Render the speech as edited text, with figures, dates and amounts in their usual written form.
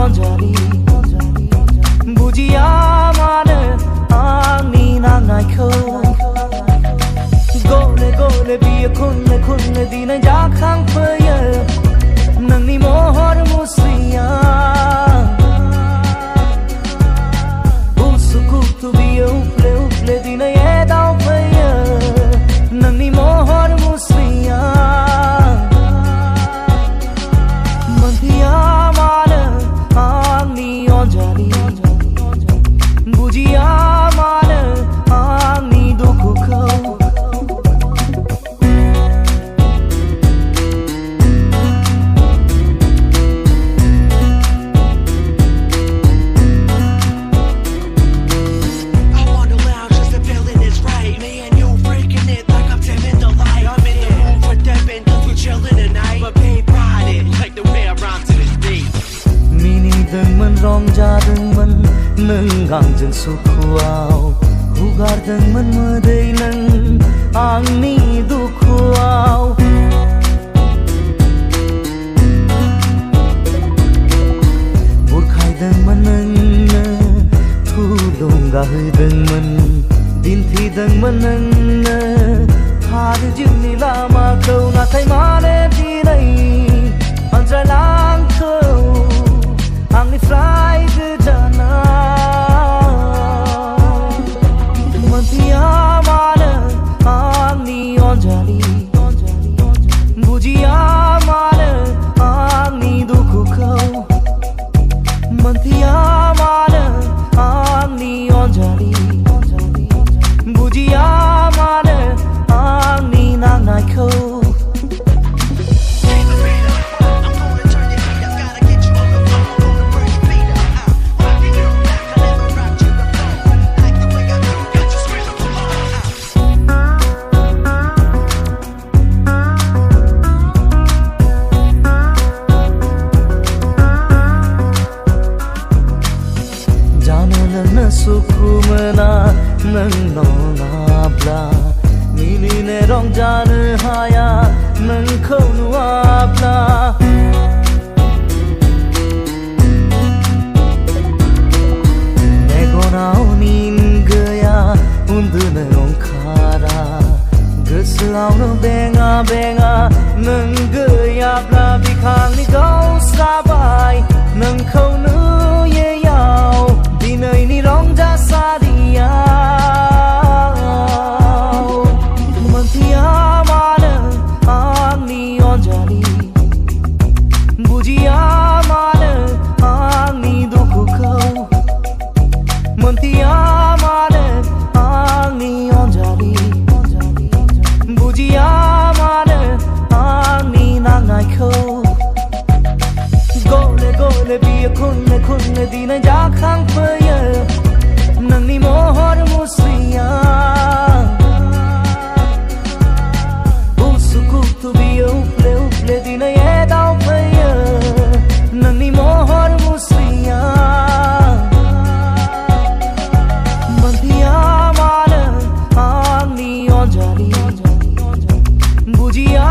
onjali bujiya mane ani na ngai kho gole bi khunne dina ja khang phaya nang ni mohor musriya usuku tu bi uple dina ye dau phaya nang ni mohor musriya Mwnthiya mane ani onjali bujiya mane ani dukhu kho rong jadeng man neng gangjeng sukuau hugardeng man medei neng angni dukuau burkhaideng man neng ne thulung gahdeng man dinthideng man neng ne har jingni lama kau na thai mane dinai anjalang kau angni fly the dana Mwnthiya mane angni onjali bujiya mane angni dukhu kho Mwnthiya mane angni onjali bujiya mane angni na ngai kho sukumena nang nong abla nini ne rong jane haya nang khonu abla negona unin gaya undune ong khara gesau no benga nang gaya bla bikhang ni gau sabai nang khonu ye yao dinai ni rong ja sadia Mwnthiya mane angni onjali bujiya mane angni dukhu kho Mwnthiya mane angni onjali bujiya mane angni na ngai kho gole bi khunne dina ja khang phaya nang ni mohor musriya usuku tu bi uple dina ye dau phaya nang ni mohor musriya Mwnthiya mane angni onjali bujiya